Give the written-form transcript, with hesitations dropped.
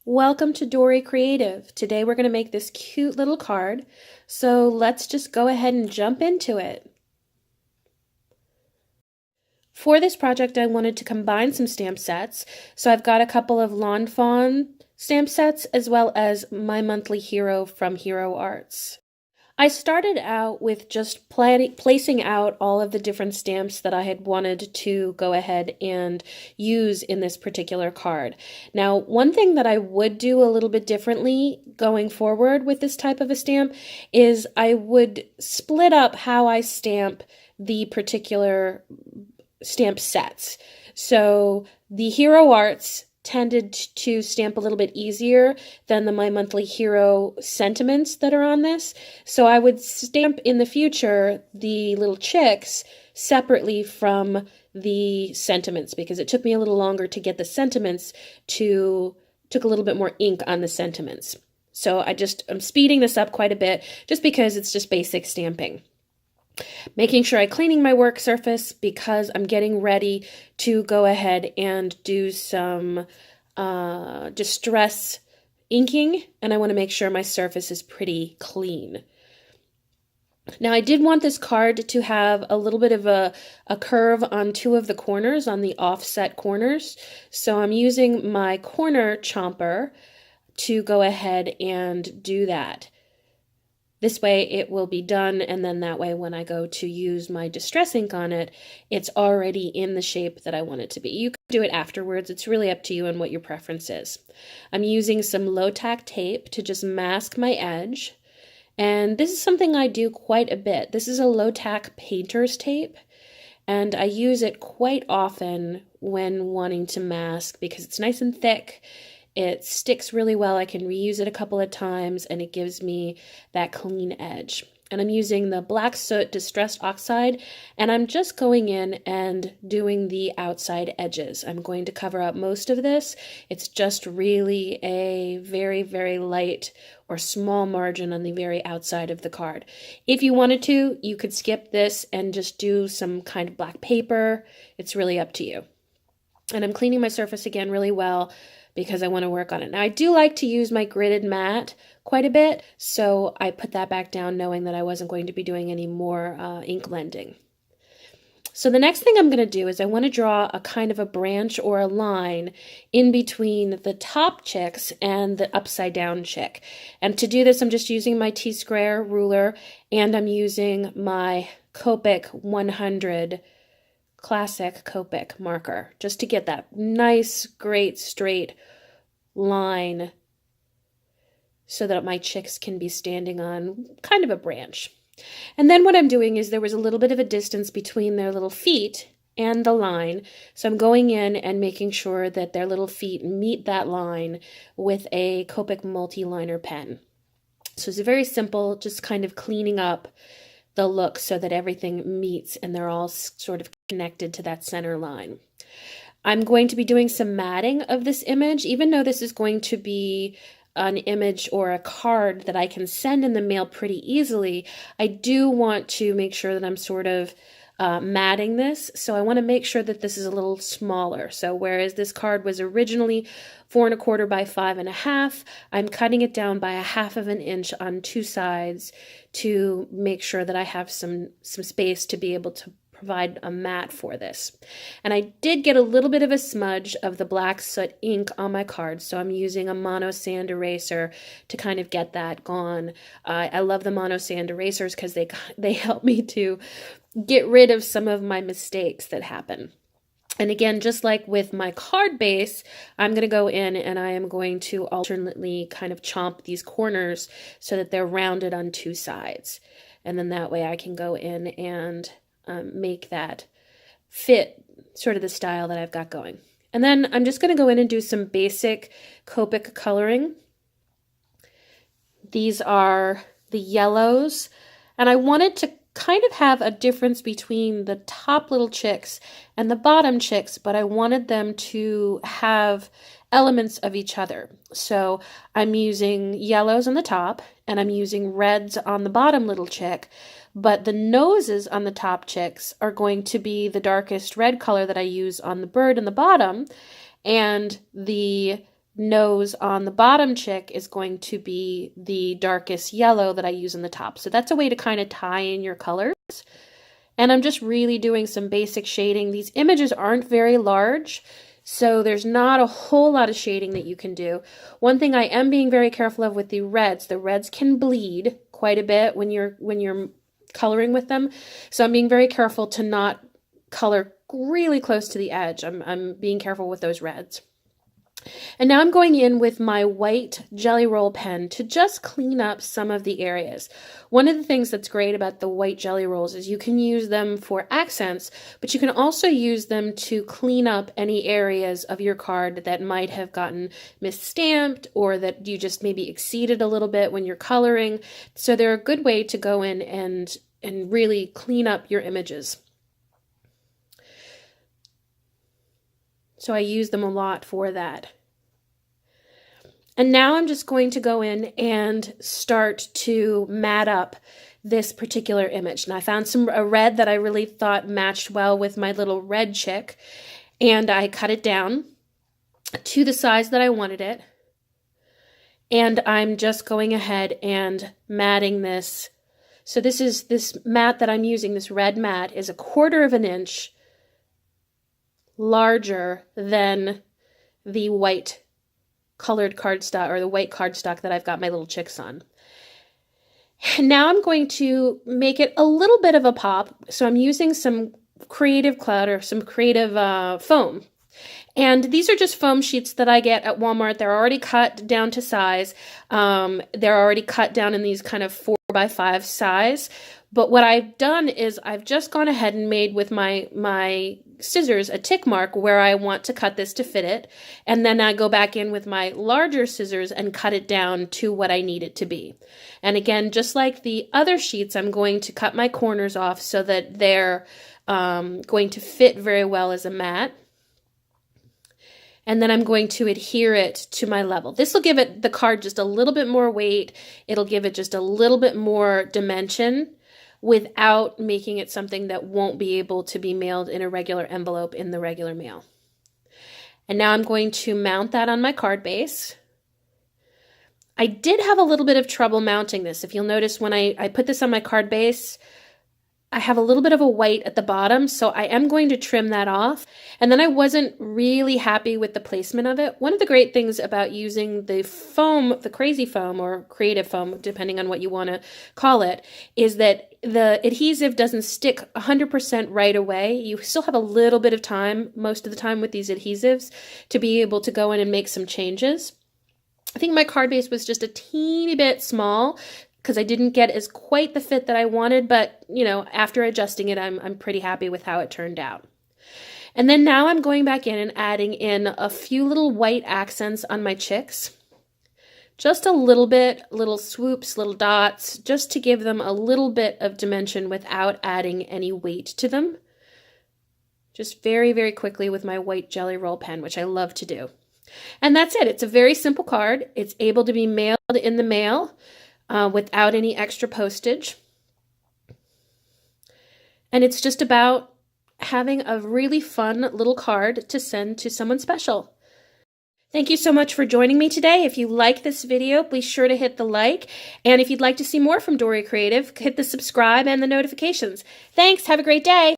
Welcome to Dory Creative. Today we're going to make this cute little card, so let's just go ahead and jump into it. For this project I wanted to combine some stamp sets, so I've got a couple of Lawn Fawn stamp sets as well as My Monthly Hero from Hero Arts. I started out with just placing out all of the different stamps that I had wanted to go ahead and use in this particular card. Now, one thing that I would do a little bit differently going forward with this type of a stamp is I would split up how I stamp the particular stamp sets. So the Hero Arts tended to stamp a little bit easier than the My Monthly Hero sentiments that are on this. So I would stamp in the future the little chicks separately from the sentiments because it took me a little longer to get the sentiments took a little bit more ink on the sentiments. So I'm speeding this up quite a bit just because it's just basic stamping. Making sure I'm cleaning my work surface because I'm getting ready to go ahead and do some distress inking, and I want to make sure my surface is pretty clean. Now I did want this card to have a little bit of a curve on two of the corners, on the offset corners, so I'm using my corner chomper to go ahead and do that. This way it will be done, and then that way when I go to use my distress ink on it, it's already in the shape that I want it to be. You can do it afterwards. It's really up to you and what your preference is. I'm using some low-tack tape to just mask my edge, and this is something I do quite a bit. This is a low-tack painter's tape, and I use it quite often when wanting to mask because it's nice and thick. It sticks really well. I can reuse it a couple of times and it gives me that clean edge. And I'm using the Black Soot Distressed Oxide, and I'm just going in and doing the outside edges. I'm going to cover up most of this. It's just really a very, very light or small margin on the very outside of the card. If you wanted to, you could skip this and just do some kind of black paper. It's really up to you. And I'm cleaning my surface again really well because I want to work on it. Now, I do like to use my gridded mat quite a bit, so I put that back down knowing that I wasn't going to be doing any more ink blending. So the next thing I'm going to do is I want to draw a kind of a branch or a line in between the top chicks and the upside down chick. And to do this, I'm just using my T-square ruler, and I'm using my Copic 100 classic Copic marker just to get that nice, great, straight line so that my chicks can be standing on kind of a branch. And then what I'm doing is there was a little bit of a distance between their little feet and the line, so I'm going in and making sure that their little feet meet that line with a Copic multi-liner pen. So it's very simple, just kind of cleaning up the look so that everything meets and they're all sort of connected to that center line. I'm going to be doing some matting of this image, even though this is going to be an image or a card that I can send in the mail pretty easily. I do want to make sure that I'm sort of matting this, so I want to make sure that this is a little smaller. So whereas this card was originally 4 1/4 by 5 1/2, I'm cutting it down by 1/2 inch on two sides to make sure that I have some space to be able to provide a mat for this. And I did get a little bit of a smudge of the Black Soot ink on my card, so I'm using a mono sand eraser to kind of get that gone. I love the mono sand erasers because they help me to get rid of some of my mistakes that happen. And again, just like with my card base, I'm going to go in and I am going to alternately kind of chomp these corners so that they're rounded on two sides. And then that way I can go in and make that fit sort of the style that I've got going. And then I'm just going to go in and do some basic Copic coloring. These are the yellows, and I wanted to kind of have a difference between the top little chicks and the bottom chicks, but I wanted them to have elements of each other. So I'm using yellows on the top and I'm using reds on the bottom little chick, but the noses on the top chicks are going to be the darkest red color that I use on the bird in the bottom, and the nose on the bottom chick is going to be the darkest yellow that I use in the top. So that's a way to kind of tie in your colors. And I'm just really doing some basic shading. These images aren't very large, so there's not a whole lot of shading that you can do. One thing I am being very careful of with the reds can bleed quite a bit when you're coloring with them. So I'm being very careful to not color really close to the edge. I'm being careful with those reds. And now I'm going in with my white Jelly Roll pen to just clean up some of the areas. One of the things that's great about the white Jelly Rolls is you can use them for accents, but you can also use them to clean up any areas of your card that might have gotten misstamped or that you just maybe exceeded a little bit when you're coloring. So they're a good way to go in and really clean up your images. So I use them a lot for that. And now I'm just going to go in and start to mat up this particular image. And I found a red that I really thought matched well with my little red chick. And I cut it down to the size that I wanted it. And I'm just going ahead and matting this. So this mat that I'm using, this red mat, is 1/4 of an inch larger than the white colored cardstock or the white cardstock that I've got my little chicks on. Now I'm going to make it a little bit of a pop. So I'm using some Creative Cloud or some creative foam. And these are just foam sheets that I get at Walmart. They're already cut down to size. They're already cut down in these kind of 4x5 size. But what I've done is I've just gone ahead and made with my scissors a tick mark where I want to cut this to fit it. And then I go back in with my larger scissors and cut it down to what I need it to be. And again, just like the other sheets, I'm going to cut my corners off so that they're going to fit very well as a mat. And then I'm going to adhere it to my level. This will give the card just a little bit more weight. It'll give it just a little bit more dimension without making it something that won't be able to be mailed in a regular envelope in the regular mail. And now I'm going to mount that on my card base. I did have a little bit of trouble mounting this. If you'll notice when I put this on my card base, I have a little bit of a white at the bottom, so I am going to trim that off. And then I wasn't really happy with the placement of it. One of the great things about using the foam, the crazy foam or creative foam, depending on what you want to call it, is that the adhesive doesn't stick 100% right away. You still have a little bit of time, most of the time with these adhesives, to be able to go in and make some changes. I think my card base was just a teeny bit small, because I didn't get as quite the fit that I wanted, but you know, after adjusting it, I'm pretty happy with how it turned out. And then now I'm going back in and adding in a few little white accents on my chicks. Just a little bit, little swoops, little dots, just to give them a little bit of dimension without adding any weight to them. Just very, very quickly with my white Jelly Roll pen, which I love to do. And that's it. It's a very simple card. It's able to be mailed in the mail. Without any extra postage. And it's just about having a really fun little card to send to someone special. Thank you so much for joining me today. If you like this video, be sure to hit the like. And if you'd like to see more from Dory Creative, hit the subscribe and the notifications. Thanks. Have a great day.